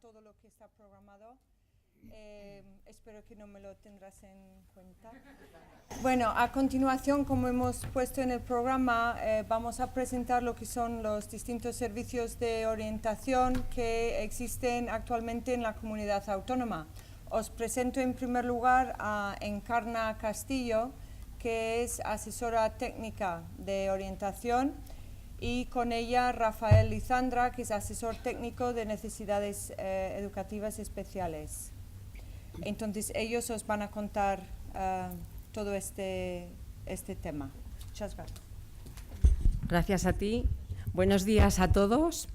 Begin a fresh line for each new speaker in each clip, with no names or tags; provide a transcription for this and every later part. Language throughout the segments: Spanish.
todo lo que está programado. Espero que no me lo tendrás en cuenta. Bueno, a continuación, como hemos puesto en el programa, vamos a presentar lo que son los distintos servicios de orientación que existen actualmente en la comunidad autónoma. Os presento en primer lugar a Encarna Castillo, que es asesora técnica de orientación, y con ella Rafael Lizandra, que es asesor técnico de necesidades educativas especiales. Entonces ellos os van a contar todo este tema. Muchas gracias.
Gracias a ti. Buenos días a todos.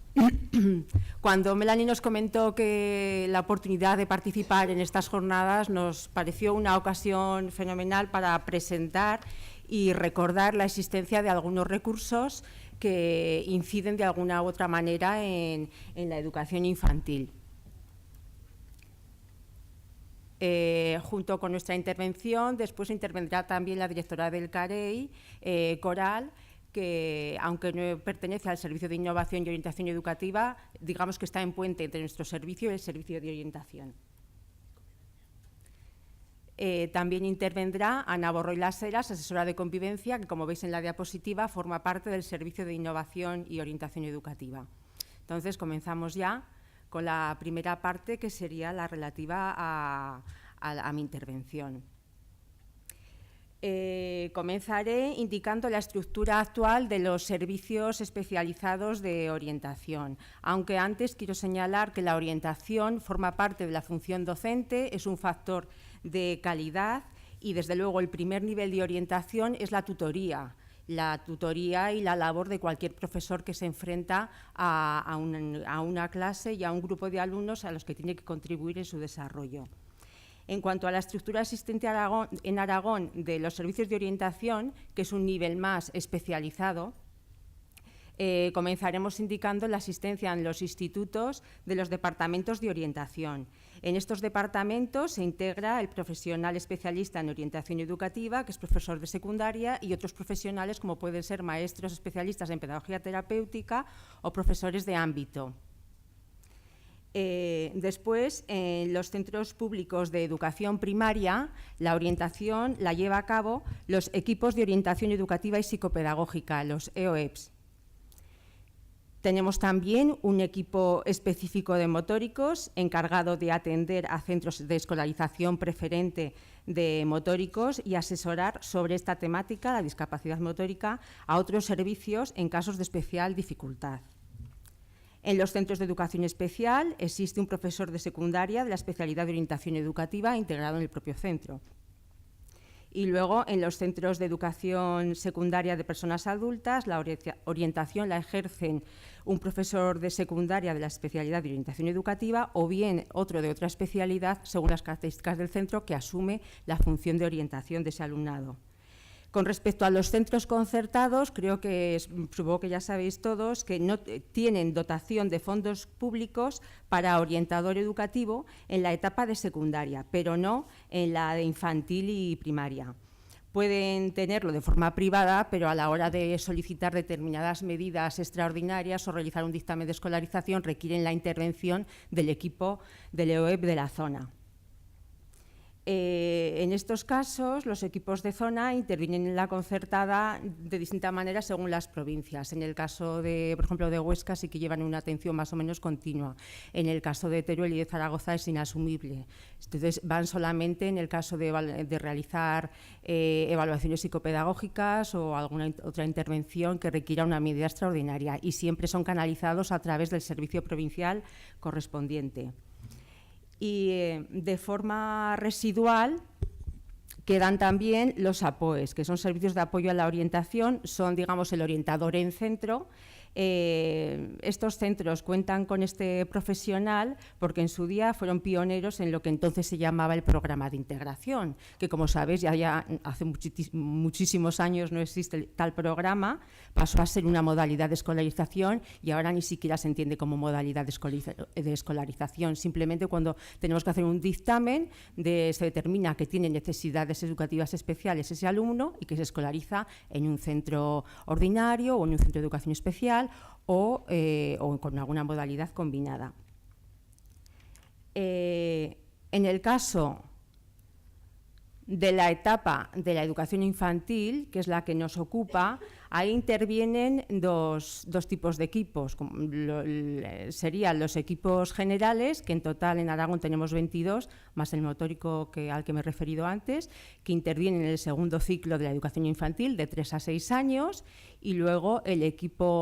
Cuando Melanie nos comentó que la oportunidad de participar en estas jornadas nos pareció una ocasión fenomenal para presentar y recordar la existencia de algunos recursos que inciden de alguna u otra manera en la educación infantil. Junto con nuestra intervención, después intervendrá también la directora del CAREI, Coral, que aunque no pertenece al Servicio de Innovación y Orientación Educativa, digamos que está en puente entre nuestro servicio y el Servicio de Orientación. También intervendrá Ana Borroy Las Heras, asesora de convivencia, que como veis en la diapositiva forma parte del Servicio de Innovación y Orientación Educativa. Entonces comenzamos ya con la primera parte, que sería la relativa a mi intervención. Comenzaré indicando la estructura actual de los servicios especializados de orientación, aunque antes quiero señalar que la orientación forma parte de la función docente, es un factor de calidad y, desde luego, el primer nivel de orientación es la tutoría y la labor de cualquier profesor que se enfrenta a una clase y a un grupo de alumnos a los que tiene que contribuir en su desarrollo. En cuanto a la estructura existente en Aragón de los servicios de orientación, que es un nivel más especializado, comenzaremos indicando la asistencia en los institutos de los departamentos de orientación. En estos departamentos se integra el profesional especialista en orientación educativa, que es profesor de secundaria, y otros profesionales como pueden ser maestros especialistas en pedagogía terapéutica o profesores de ámbito. Después, en los centros públicos de educación primaria, la orientación la lleva a cabo los equipos de orientación educativa y psicopedagógica, los EOEPS. Tenemos también un equipo específico de motóricos encargado de atender a centros de escolarización preferente de motóricos y asesorar sobre esta temática, la discapacidad motórica, a otros servicios en casos de especial dificultad. En los centros de educación especial existe un profesor de secundaria de la especialidad de orientación educativa integrado en el propio centro. Y luego, en los centros de educación secundaria de personas adultas, la orientación la ejercen un profesor de secundaria de la especialidad de orientación educativa o bien otro de otra especialidad, según las características del centro, que asume la función de orientación de ese alumnado. Con respecto a los centros concertados, supongo que ya sabéis todos que no tienen dotación de fondos públicos para orientador educativo en la etapa de secundaria, pero no en la de infantil y primaria. Pueden tenerlo de forma privada, pero a la hora de solicitar determinadas medidas extraordinarias o realizar un dictamen de escolarización requieren la intervención del equipo del EOEP de la zona. En estos casos, los equipos de zona intervienen en la concertada de distinta manera según las provincias. En el caso, por ejemplo, de Huesca sí que llevan una atención más o menos continua. En el caso de Teruel y de Zaragoza es inasumible. Entonces, van solamente en el caso de realizar evaluaciones psicopedagógicas o alguna otra intervención que requiera una medida extraordinaria, y siempre son canalizados a través del servicio provincial correspondiente. Y de forma residual quedan también los APOEs, que son servicios de apoyo a la orientación, son, digamos, el orientador en centro. Estos centros cuentan con este profesional porque en su día fueron pioneros en lo que entonces se llamaba el programa de integración, que, como sabéis, ya hace muchísimos años no existe tal programa, pasó a ser una modalidad de escolarización y ahora ni siquiera se entiende como modalidad de escolarización. Simplemente cuando tenemos que hacer un dictamen, se determina que tiene necesidades educativas especiales ese alumno y que se escolariza en un centro ordinario o en un centro de educación especial o con alguna modalidad combinada. En el caso de la etapa de la educación infantil, que es la que nos ocupa, ahí intervienen dos tipos de equipos. Serían los equipos generales, que en total en Aragón tenemos 22, más el motórico al que me he referido antes, que intervienen en el segundo ciclo de la educación infantil, de 3 a 6 años, y luego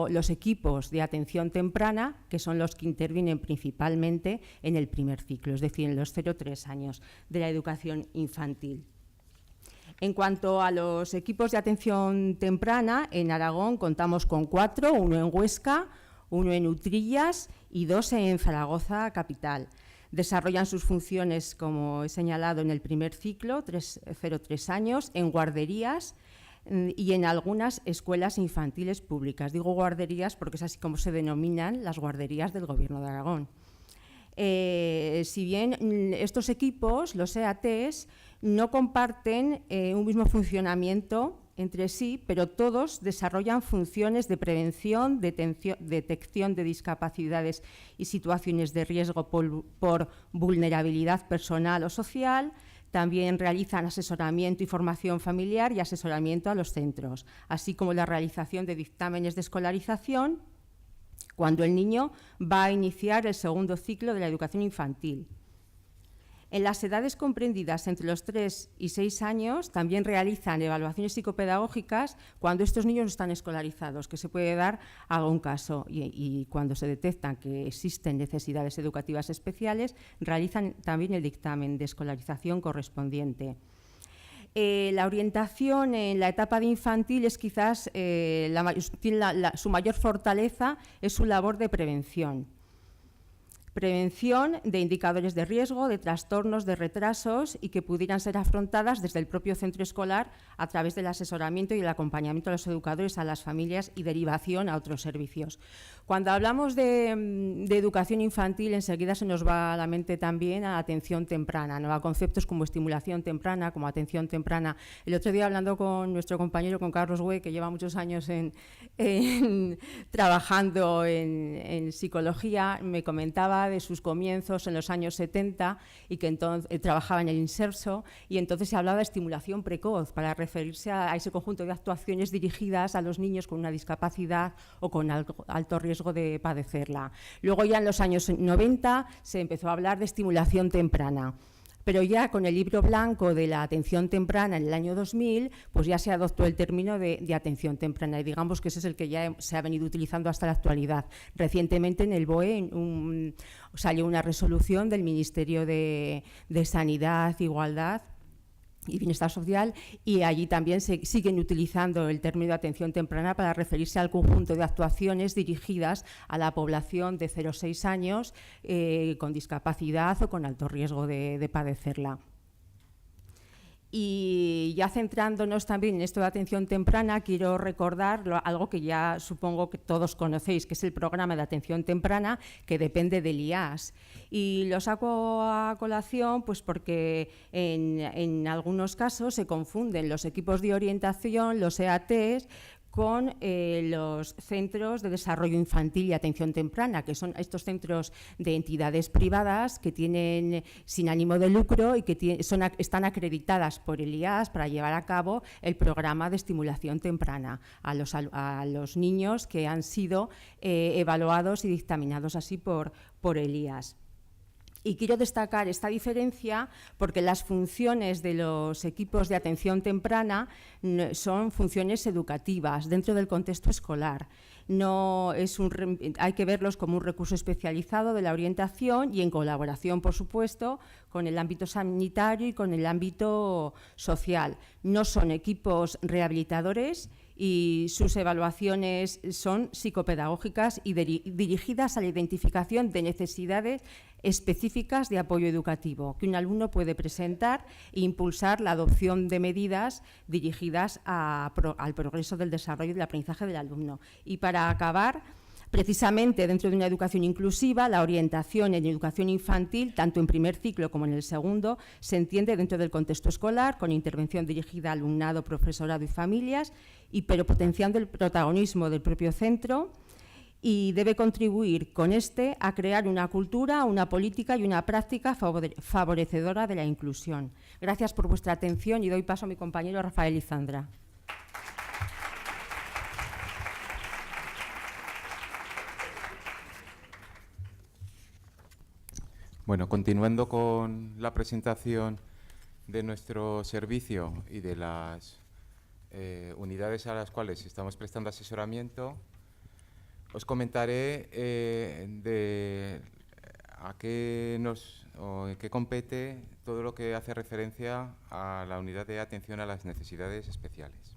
los equipos de atención temprana, que son los que intervienen principalmente en el primer ciclo, es decir, en los 0-3 años de la educación infantil. En cuanto a los equipos de atención temprana, en Aragón contamos con 4, uno en Huesca, uno en Utrillas y 2 en Zaragoza capital. Desarrollan sus funciones, como he señalado, en el primer ciclo, 0-3 años, en guarderías y en algunas escuelas infantiles públicas. Digo guarderías porque es así como se denominan las guarderías del Gobierno de Aragón. Si bien estos equipos, los EATs, no comparten un mismo funcionamiento entre sí, pero todos desarrollan funciones de prevención, detección de discapacidades y situaciones de riesgo por vulnerabilidad personal o social. También realizan asesoramiento y formación familiar y asesoramiento a los centros, así como la realización de dictámenes de escolarización cuando el niño va a iniciar el segundo ciclo de la educación infantil. En las edades comprendidas entre los 3 y 6 años también realizan evaluaciones psicopedagógicas cuando estos niños están escolarizados, que se puede dar algún caso, y cuando se detectan que existen necesidades educativas especiales, realizan también el dictamen de escolarización correspondiente. La orientación en la etapa de infantil es quizás su mayor fortaleza es su labor de prevención. Prevención de indicadores de riesgo, de trastornos, de retrasos y que pudieran ser afrontadas desde el propio centro escolar a través del asesoramiento y el acompañamiento de los educadores a las familias y derivación a otros servicios. Cuando hablamos de educación infantil, enseguida se nos va a la mente también a atención temprana, ¿no? A conceptos como estimulación temprana, como atención temprana. El otro día, hablando con nuestro compañero, con Carlos Güell, que lleva muchos años trabajando en psicología, me comentaba de sus comienzos en los años 70 y que entonces trabajaba en el Inserso, y entonces se hablaba de estimulación precoz para referirse a ese conjunto de actuaciones dirigidas a los niños con una discapacidad o con alto riesgo de padecerla. Luego ya en los años 90 se empezó a hablar de estimulación temprana. Pero ya con el libro blanco de la atención temprana en el año 2000, pues ya se adoptó el término de atención temprana, y digamos que ese es el que ya se ha venido utilizando hasta la actualidad. Recientemente en el BOE salió una resolución del Ministerio de Sanidad, Igualdad y Bienestar Social, y allí también se siguen utilizando el término de atención temprana para referirse al conjunto de actuaciones dirigidas a la población de 0 a 6 años con discapacidad o con alto riesgo de padecerla. Y ya centrándonos también en esto de atención temprana, quiero recordar algo que ya supongo que todos conocéis, que es el programa de atención temprana, que depende del IAS. Y lo saco a colación pues porque en algunos casos se confunden los equipos de orientación, los EATs, con los centros de desarrollo infantil y atención temprana, que son estos centros de entidades privadas que tienen sin ánimo de lucro y que están acreditadas por el IAS para llevar a cabo el programa de estimulación temprana a los niños que han sido evaluados y dictaminados así por el IAS. Y quiero destacar esta diferencia porque las funciones de los equipos de atención temprana son funciones educativas dentro del contexto escolar. Hay que verlos como un recurso especializado de la orientación y en colaboración, por supuesto, con el ámbito sanitario y con el ámbito social. No son equipos rehabilitadores y sus evaluaciones son psicopedagógicas y dirigidas a la identificación de necesidades específicas de apoyo educativo que un alumno puede presentar e impulsar la adopción de medidas dirigidas al progreso del desarrollo y del aprendizaje del alumno. Y para acabar, precisamente dentro de una educación inclusiva, la orientación en educación infantil, tanto en primer ciclo como en el segundo, se entiende dentro del contexto escolar, con intervención dirigida a alumnado, profesorado y familias, pero potenciando el protagonismo del propio centro y debe contribuir con este a crear una cultura, una política y una práctica favorecedora de la inclusión. Gracias por vuestra atención y doy paso a mi compañero Rafael Izandra.
Bueno, continuando con la presentación de nuestro servicio y de las unidades a las cuales estamos prestando asesoramiento, os comentaré en qué compete todo lo que hace referencia a la unidad de atención a las necesidades especiales.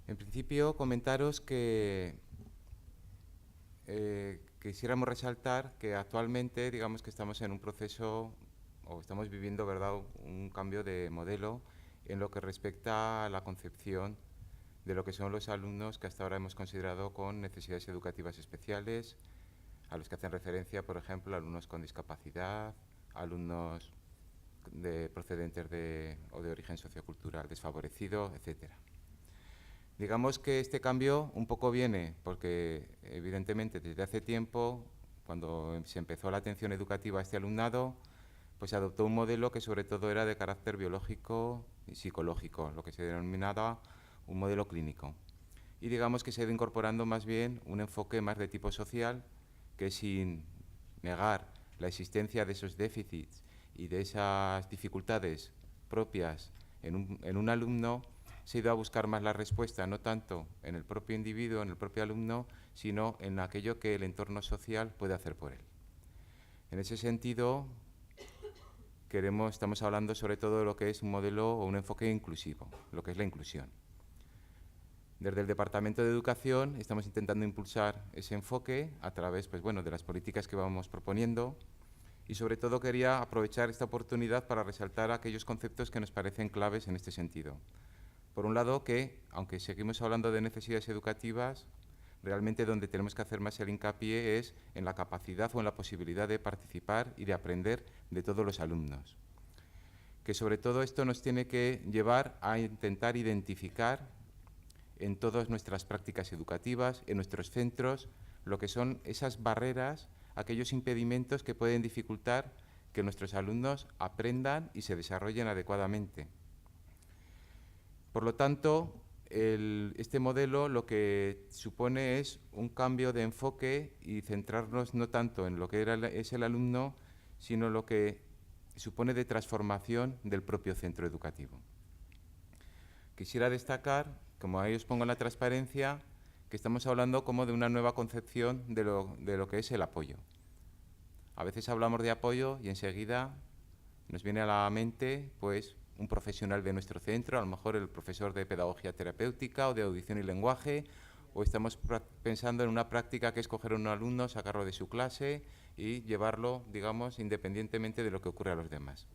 En principio, comentaros que quisiéramos resaltar que actualmente, digamos que estamos en un proceso, o estamos viviendo, ¿verdad?, un cambio de modelo en lo que respecta a la concepción de lo que son los alumnos que hasta ahora hemos considerado con necesidades educativas especiales, a los que hacen referencia, por ejemplo, alumnos con discapacidad, alumnos procedentes o de origen sociocultural desfavorecido, etcétera. Digamos que este cambio un poco viene porque, evidentemente, desde hace tiempo, cuando se empezó la atención educativa a este alumnado, pues se adoptó un modelo que sobre todo era de carácter biológico y psicológico, lo que se denominaba un modelo clínico. Y digamos que se ha ido incorporando más bien un enfoque más de tipo social, que sin negar la existencia de esos déficits y de esas dificultades propias en un alumno, se ha ido a buscar más la respuesta, no tanto en el propio individuo, en el propio alumno, sino en aquello que el entorno social puede hacer por él. En ese sentido, estamos hablando sobre todo de lo que es un modelo o un enfoque inclusivo, lo que es la inclusión. Desde el Departamento de Educación estamos intentando impulsar ese enfoque a través, pues, bueno, de las políticas que vamos proponiendo, y sobre todo quería aprovechar esta oportunidad para resaltar aquellos conceptos que nos parecen claves en este sentido. Por un lado, que, aunque seguimos hablando de necesidades educativas, realmente donde tenemos que hacer más el hincapié es en la capacidad o en la posibilidad de participar y de aprender de todos los alumnos. Que sobre todo esto nos tiene que llevar a intentar identificar en todas nuestras prácticas educativas, en nuestros centros, lo que son esas barreras, aquellos impedimentos que pueden dificultar que nuestros alumnos aprendan y se desarrollen adecuadamente. Por lo tanto, este modelo lo que supone es un cambio de enfoque y centrarnos no tanto en lo que es el alumno, sino lo que supone de transformación del propio centro educativo. Quisiera destacar, como ahí os pongo en la transparencia, que estamos hablando como de una nueva concepción de lo que es el apoyo. A veces hablamos de apoyo y enseguida nos viene a la mente, pues, un profesional de nuestro centro, a lo mejor el profesor de pedagogía terapéutica o de audición y lenguaje, o estamos pensando en una práctica que es coger a un alumno, sacarlo de su clase y llevarlo, digamos, independientemente de lo que ocurre a los demás.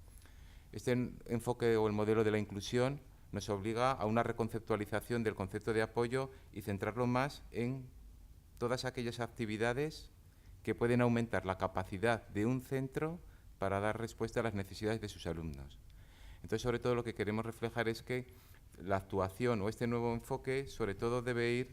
Este enfoque o el modelo de la inclusión nos obliga a una reconceptualización del concepto de apoyo y centrarlo más en todas aquellas actividades que pueden aumentar la capacidad de un centro para dar respuesta a las necesidades de sus alumnos. Entonces, sobre todo, lo que queremos reflejar es que la actuación o este nuevo enfoque, sobre todo, debe ir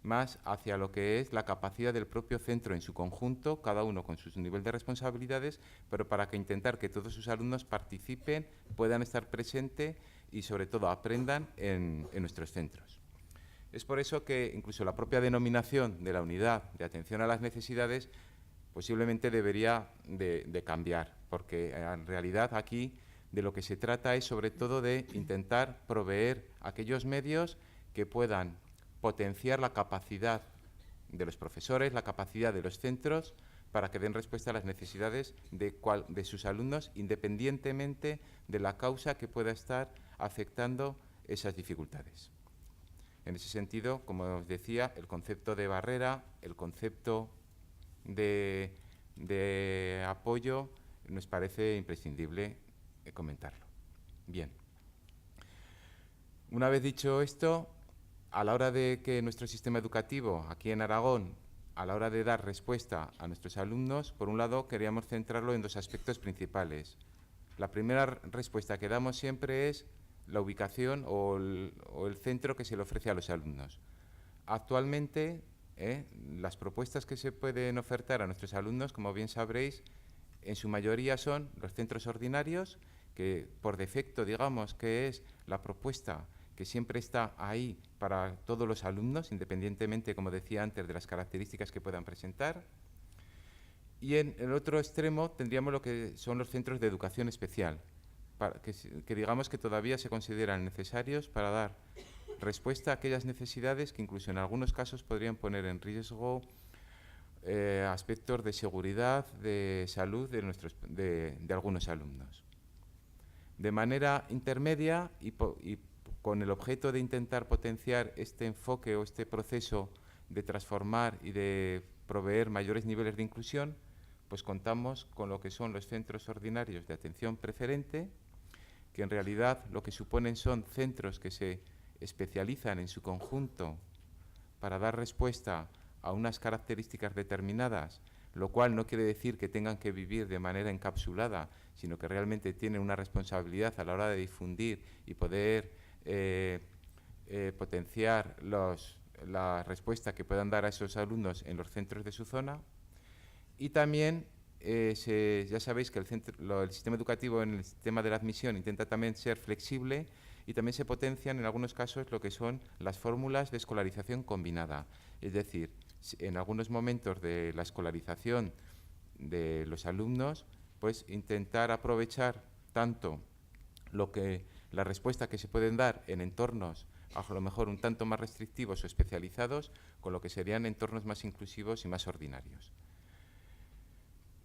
más hacia lo que es la capacidad del propio centro en su conjunto, cada uno con su nivel de responsabilidades, pero para intentar que todos sus alumnos participen, puedan estar presentes y, sobre todo, aprendan en nuestros centros. Es por eso que incluso la propia denominación de la unidad de atención a las necesidades posiblemente debería de cambiar, porque en realidad aquí de lo que se trata es sobre todo de intentar proveer aquellos medios que puedan potenciar la capacidad de los profesores, la capacidad de los centros para que den respuesta a las necesidades de sus alumnos, independientemente de la causa que pueda estar afectando esas dificultades. En ese sentido, como os decía, el concepto de barrera, el concepto de apoyo, nos parece imprescindible comentarlo. Bien. Una vez dicho esto, a la hora de que nuestro sistema educativo aquí en Aragón, a la hora de dar respuesta a nuestros alumnos, por un lado queríamos centrarlo en dos aspectos principales. La primera respuesta que damos siempre es la ubicación o el centro que se le ofrece a los alumnos. Actualmente, las propuestas que se pueden ofertar a nuestros alumnos, como bien sabréis, en su mayoría son los centros ordinarios, que por defecto, digamos, que es la propuesta que siempre está ahí para todos los alumnos, independientemente, como decía antes, de las características que puedan presentar. Y en el otro extremo tendríamos lo que son los centros de educación especial, que digamos que todavía se consideran necesarios para dar respuesta a aquellas necesidades que incluso en algunos casos podrían poner en riesgo aspectos de seguridad, de salud de algunos alumnos. De manera intermedia y con el objeto de intentar potenciar este enfoque o este proceso de transformar y de proveer mayores niveles de inclusión, pues contamos con lo que son los centros ordinarios de atención preferente, que en realidad lo que suponen son centros que se especializan en su conjunto para dar respuesta a unas características determinadas, lo cual no quiere decir que tengan que vivir de manera encapsulada, sino que realmente tienen una responsabilidad a la hora de difundir y poder potenciar la respuesta que puedan dar a esos alumnos en los centros de su zona. Y también ya sabéis que el sistema educativo en el sistema de la admisión intenta también ser flexible y también se potencian en algunos casos lo que son las fórmulas de escolarización combinada. Es decir, en algunos momentos de la escolarización de los alumnos, pues intentar aprovechar tanto la respuesta que se pueden dar en entornos a lo mejor un tanto más restrictivos o especializados, con lo que serían entornos más inclusivos y más ordinarios.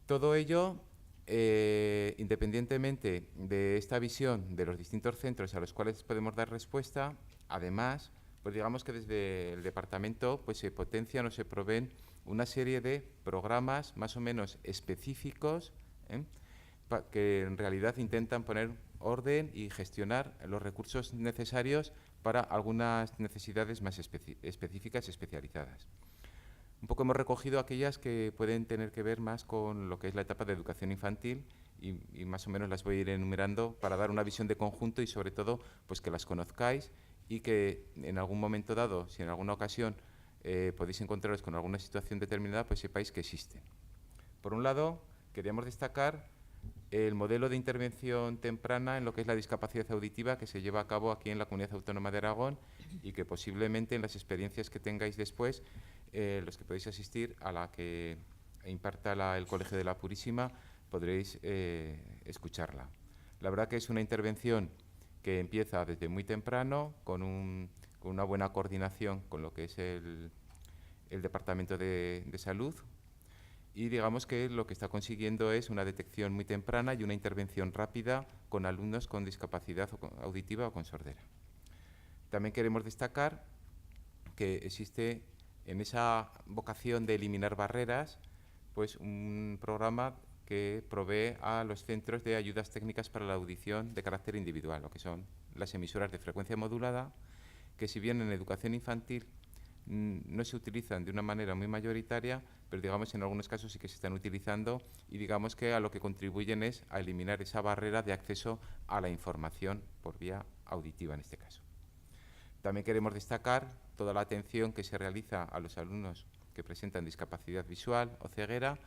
Todo ello, independientemente de esta visión de los distintos centros a los cuales podemos dar respuesta, además, pues digamos que desde el departamento pues se potencian o se proveen una serie de programas más o menos específicos que en realidad intentan poner orden y gestionar los recursos necesarios para algunas necesidades más específicas y especializadas. Un poco hemos recogido aquellas que pueden tener que ver más con lo que es la etapa de educación infantil y más o menos las voy a ir enumerando para dar una visión de conjunto y sobre todo pues que las conozcáis y que en algún momento dado, si en alguna ocasión podéis encontraros con alguna situación determinada, pues sepáis que existen. Por un lado, queríamos destacar el modelo de intervención temprana en lo que es la discapacidad auditiva que se lleva a cabo aquí en la Comunidad Autónoma de Aragón y que posiblemente en las experiencias que tengáis después, los que podéis asistir a la que imparta el Colegio de la Purísima, podréis escucharla. La verdad que es una intervención que empieza desde muy temprano, con una buena coordinación con lo que es el Departamento de Salud, y digamos que lo que está consiguiendo es una detección muy temprana y una intervención rápida con alumnos con discapacidad auditiva o con sordera. También queremos destacar que existe en esa vocación de eliminar barreras, pues un programa que provee a los centros de ayudas técnicas para la audición de carácter individual, lo que son las emisoras de frecuencia modulada, que si bien en educación infantil no se utilizan de una manera muy mayoritaria, pero digamos en algunos casos sí que se están utilizando y digamos que a lo que contribuyen es a eliminar esa barrera de acceso a la información por vía auditiva en este caso. También queremos destacar toda la atención que se realiza a los alumnos que presentan discapacidad visual o ceguera,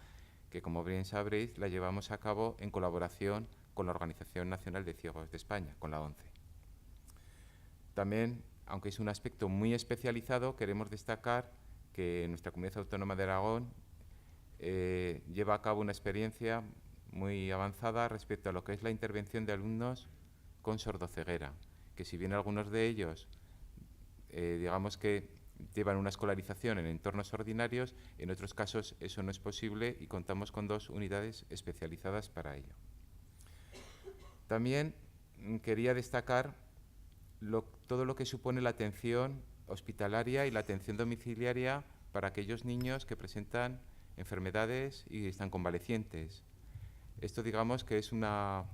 que como bien sabréis la llevamos a cabo en colaboración con la Organización Nacional de Ciegos de España, con la ONCE. También, aunque es un aspecto muy especializado, queremos destacar que nuestra Comunidad Autónoma de Aragón lleva a cabo una experiencia muy avanzada respecto a lo que es la intervención de alumnos con sordoceguera, que si bien algunos de ellos, digamos que llevan una escolarización en entornos ordinarios, en otros casos eso no es posible y contamos con 2 unidades especializadas para ello. También quería destacar todo lo que supone la atención hospitalaria y la atención domiciliaria para aquellos niños que presentan enfermedades y están convalecientes. Esto digamos que es una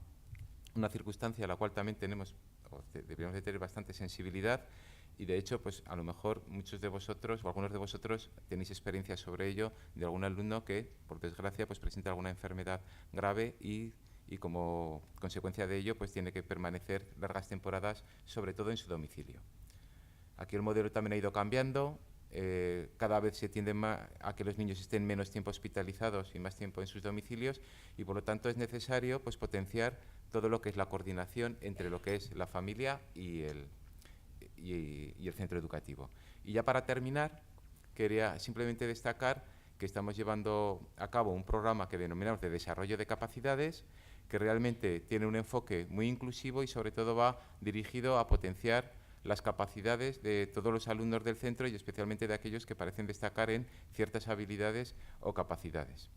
circunstancia a la cual también deberíamos de tener bastante sensibilidad y de hecho pues a lo mejor muchos de vosotros o algunos de vosotros tenéis experiencia sobre ello de algún alumno que por desgracia pues presenta alguna enfermedad grave y como consecuencia de ello pues tiene que permanecer largas temporadas sobre todo en su domicilio. Aquí el modelo también ha ido cambiando. cada vez se tiende más a que los niños estén menos tiempo hospitalizados y más tiempo en sus domicilios, y por lo tanto es necesario pues, potenciar todo lo que es la coordinación entre lo que es la familia y el centro educativo. Y ya para terminar, quería simplemente destacar que estamos llevando a cabo un programa que denominamos de desarrollo de capacidades, que realmente tiene un enfoque muy inclusivo y sobre todo va dirigido a potenciar las capacidades de todos los alumnos del centro y especialmente de aquellos que parecen destacar en ciertas habilidades o capacidades.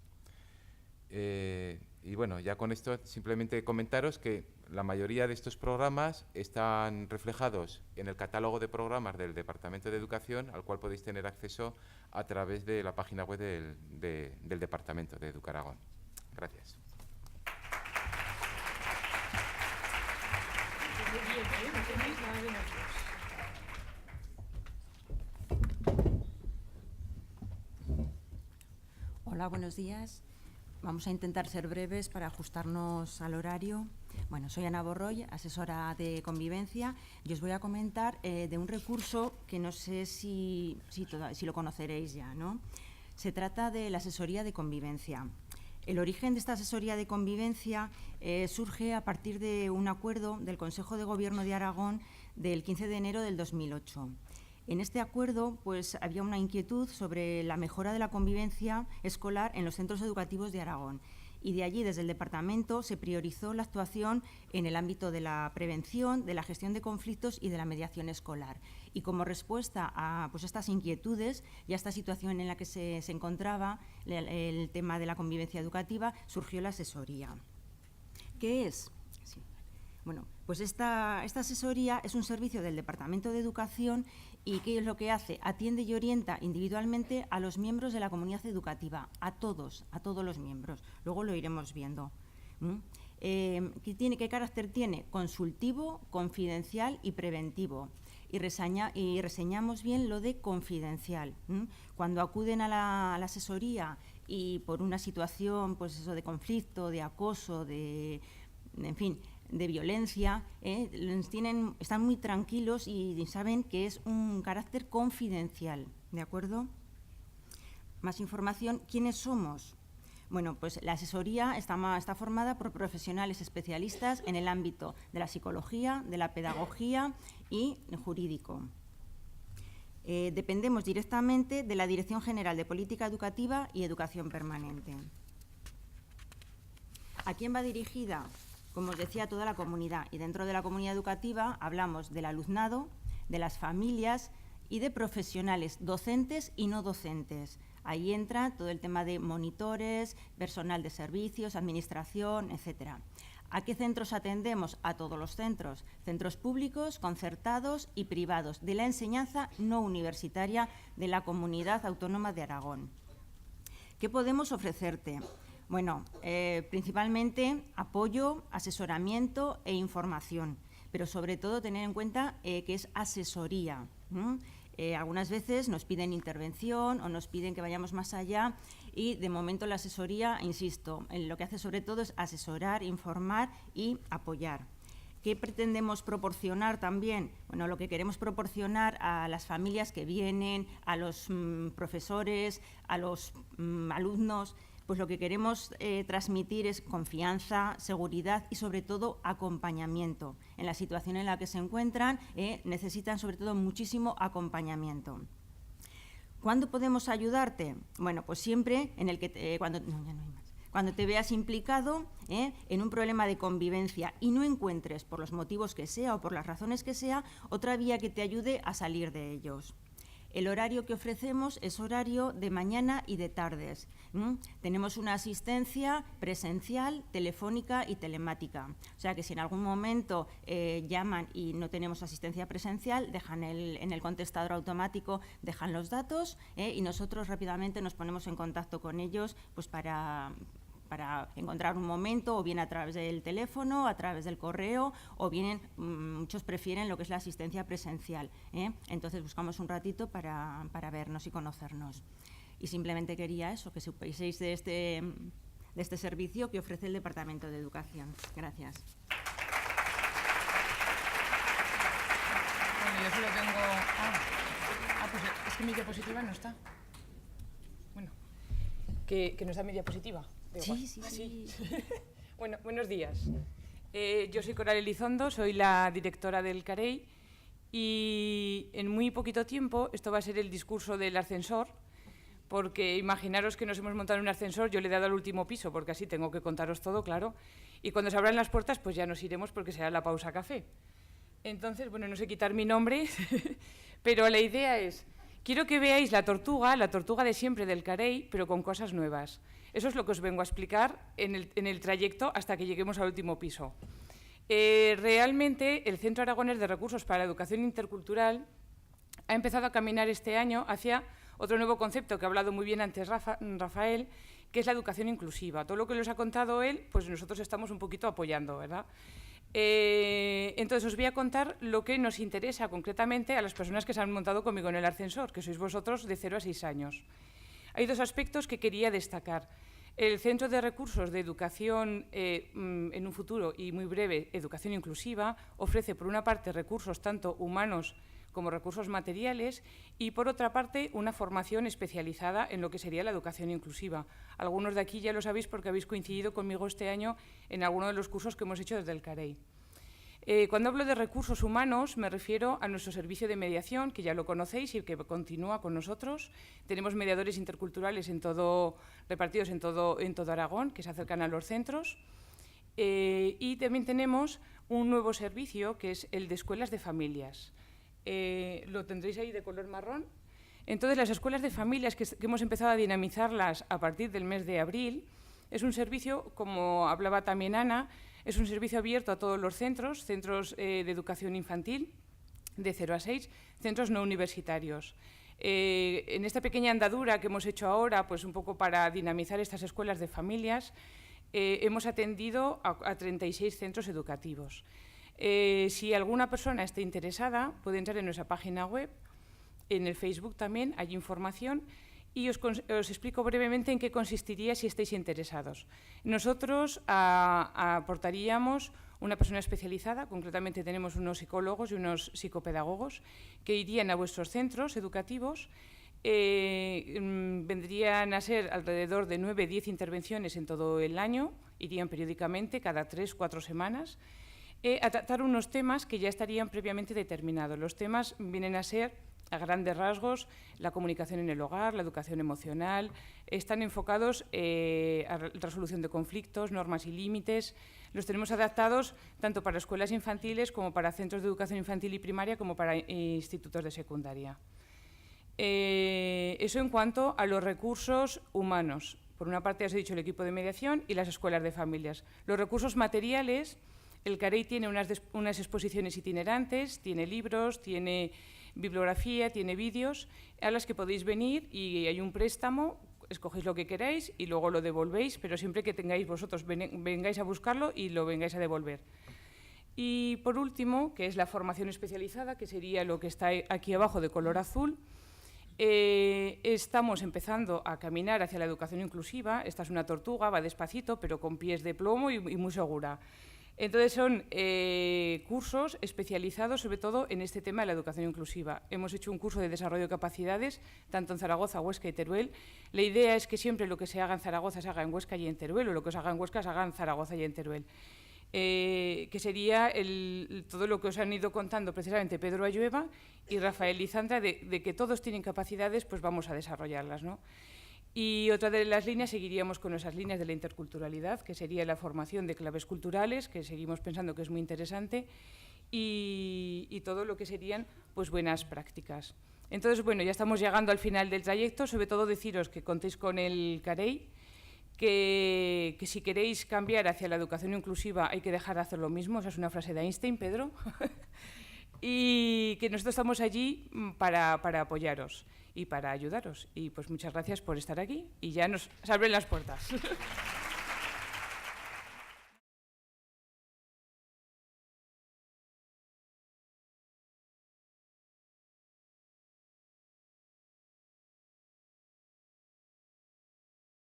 Y bueno, ya con esto simplemente comentaros que la mayoría de estos programas están reflejados en el catálogo de programas del Departamento de Educación, al cual podéis tener acceso a través de la página web del Departamento de Educaragón. Gracias.
Hola, buenos días. Vamos a intentar ser breves para ajustarnos al horario. Bueno, soy Ana Borroy, asesora de convivencia, y os voy a comentar de un recurso que no sé si lo conoceréis ya, ¿no? Se trata de la asesoría de convivencia. El origen de esta asesoría de convivencia surge a partir de un acuerdo del Consejo de Gobierno de Aragón del 15 de enero del 2008. En este acuerdo pues, había una inquietud sobre la mejora de la convivencia escolar en los centros educativos de Aragón, y de allí, desde el departamento, se priorizó la actuación en el ámbito de la prevención, de la gestión de conflictos y de la mediación escolar. Y como respuesta a pues, estas inquietudes y a esta situación en la que se encontraba el tema de la convivencia educativa, surgió la asesoría. ¿Qué es? Sí. Bueno, pues esta asesoría es un servicio del Departamento de Educación. ¿Y qué es lo que hace? Atiende y orienta individualmente a los miembros de la comunidad educativa, a todos los miembros. Luego lo iremos viendo. ¿Qué carácter tiene? Consultivo, confidencial y preventivo. Y reseñamos bien lo de confidencial. Cuando acuden a la asesoría y por una situación pues eso, de conflicto, de acoso, en fin, de violencia, están muy tranquilos y saben que es un carácter confidencial, ¿de acuerdo? Más información, ¿quiénes somos? Bueno, pues la asesoría está formada por profesionales especialistas en el ámbito de la psicología, de la pedagogía y jurídico. Dependemos directamente de la Dirección General de Política Educativa y Educación Permanente. ¿A quién va dirigida? Como os decía, toda la comunidad, y dentro de la comunidad educativa hablamos del alumnado, de las familias y de profesionales docentes y no docentes. Ahí entra todo el tema de monitores, personal de servicios, administración, etcétera. ¿A qué centros atendemos? A todos los centros públicos, concertados y privados de la enseñanza no universitaria de la Comunidad Autónoma de Aragón. ¿Qué podemos ofrecerte? Bueno, principalmente apoyo, asesoramiento e información, pero sobre todo tener en cuenta que es asesoría. Algunas veces nos piden intervención o nos piden que vayamos más allá y de momento la asesoría, insisto, lo que hace sobre todo es asesorar, informar y apoyar. ¿Qué pretendemos proporcionar también? Bueno, lo que queremos proporcionar a las familias que vienen, a los profesores, a los alumnos, pues lo que queremos transmitir es confianza, seguridad y sobre todo acompañamiento. En la situación en la que se encuentran necesitan sobre todo muchísimo acompañamiento. ¿Cuándo podemos ayudarte? Bueno, pues siempre en el que cuando te veas implicado en un problema de convivencia y no encuentres, por los motivos que sea o por las razones que sea, otra vía que te ayude a salir de ellos. El horario que ofrecemos es horario de mañana y de tardes. Tenemos una asistencia presencial, telefónica y telemática. O sea que si en algún momento llaman y no tenemos asistencia presencial, dejan en el contestador automático, dejan los datos y nosotros rápidamente nos ponemos en contacto con ellos pues para encontrar un momento, o bien a través del teléfono, a través del correo, o bien muchos prefieren lo que es la asistencia presencial. Entonces buscamos un ratito para vernos y conocernos. Y simplemente quería eso, que supieseis de este servicio que ofrece el Departamento de Educación. Gracias.
Bueno, yo solo tengo... pues Es que mi diapositiva no está. Bueno, que no está mi diapositiva.
Sí.
Bueno, buenos días. Yo soy Coral Elizondo, soy la directora del CAREI y en muy poquito tiempo esto va a ser el discurso del ascensor, porque imaginaros que nos hemos montado en un ascensor, yo le he dado al último piso porque así tengo que contaros todo, claro, y cuando se abran las puertas pues ya nos iremos porque será la pausa café. Entonces, bueno, no sé quitar mi nombre, pero la idea es, quiero que veáis la tortuga de siempre del CAREI, pero con cosas nuevas. Eso es lo que os vengo a explicar en el trayecto hasta que lleguemos al último piso. Realmente, el Centro Aragonés de Recursos para la Educación Intercultural ha empezado a caminar este año hacia otro nuevo concepto que ha hablado muy bien antes Rafael, que es la educación inclusiva. Todo lo que les ha contado él, pues nosotros estamos un poquito apoyando, ¿verdad? Entonces os voy a contar lo que nos interesa concretamente a las personas que se han montado conmigo en el ascensor, que sois vosotros de 0 a 6 años. Hay dos aspectos que quería destacar. El Centro de Recursos de Educación en un futuro y muy breve, Educación Inclusiva, ofrece por una parte recursos tanto humanos como recursos materiales y por otra parte una formación especializada en lo que sería la educación inclusiva. Algunos de aquí ya lo sabéis porque habéis coincidido conmigo este año en alguno de los cursos que hemos hecho desde el CAREI. Cuando hablo de recursos humanos me refiero a nuestro servicio de mediación, que ya lo conocéis y que continúa con nosotros. Tenemos mediadores interculturales repartidos en todo Aragón, que se acercan a los centros. Y también tenemos un nuevo servicio, que es el de escuelas de familias. Lo tendréis ahí de color marrón. Entonces, las escuelas de familias, que hemos empezado a dinamizarlas a partir del mes de abril, es un servicio, como hablaba también Ana, es un servicio abierto a todos los centros de educación infantil, de 0 a 6, centros no universitarios. En esta pequeña andadura que hemos hecho ahora, pues un poco para dinamizar estas escuelas de familias, hemos atendido a 36 centros educativos. Si alguna persona esté interesada, puede entrar en nuestra página web, en el Facebook también hay información, y os explico brevemente en qué consistiría si estáis interesados. Nosotros aportaríamos una persona especializada, concretamente tenemos unos psicólogos y unos psicopedagogos que irían a vuestros centros educativos. Vendrían a ser alrededor de 9-10 intervenciones en todo el año, irían periódicamente, cada 3-4 semanas, a tratar unos temas que ya estarían previamente determinados. Los temas vienen a ser, a grandes rasgos, la comunicación en el hogar, la educación emocional, están enfocados a resolución de conflictos, normas y límites. Los tenemos adaptados tanto para escuelas infantiles como para centros de educación infantil y primaria como para institutos de secundaria. Eso en cuanto a los recursos humanos. Por una parte, os he dicho el equipo de mediación y las escuelas de familias. Los recursos materiales, el CAREI tiene unas exposiciones itinerantes, tiene libros, tiene bibliografía, tiene vídeos, a las que podéis venir y hay un préstamo, escogéis lo que queráis y luego lo devolvéis, pero siempre que tengáis vosotros, vengáis a buscarlo y lo vengáis a devolver. Y por último, que es la formación especializada, que sería lo que está aquí abajo de color azul, estamos empezando a caminar hacia la educación inclusiva. Esta es una tortuga, va despacito, pero con pies de plomo y muy segura. Entonces son cursos especializados sobre todo en este tema de la educación inclusiva. Hemos hecho un curso de desarrollo de capacidades, tanto en Zaragoza, Huesca y Teruel. La idea es que siempre lo que se haga en Zaragoza se haga en Huesca y en Teruel, o lo que se haga en Huesca se haga en Zaragoza y en Teruel. Que sería todo lo que os han ido contando precisamente Pedro Ayueva y Rafael Lizandra, de que todos tienen capacidades, pues vamos a desarrollarlas, ¿no? Y otra de las líneas, seguiríamos con esas líneas de la interculturalidad, que sería la formación de claves culturales, que seguimos pensando que es muy interesante, y todo lo que serían pues, buenas prácticas. Entonces, bueno, ya estamos llegando al final del trayecto, sobre todo deciros que contéis con el CAREI, que si queréis cambiar hacia la educación inclusiva hay que dejar de hacer lo mismo, esa es una frase de Einstein, Pedro, y que nosotros estamos allí para apoyaros y para ayudaros. Y pues muchas gracias por estar aquí y ya nos abren las puertas.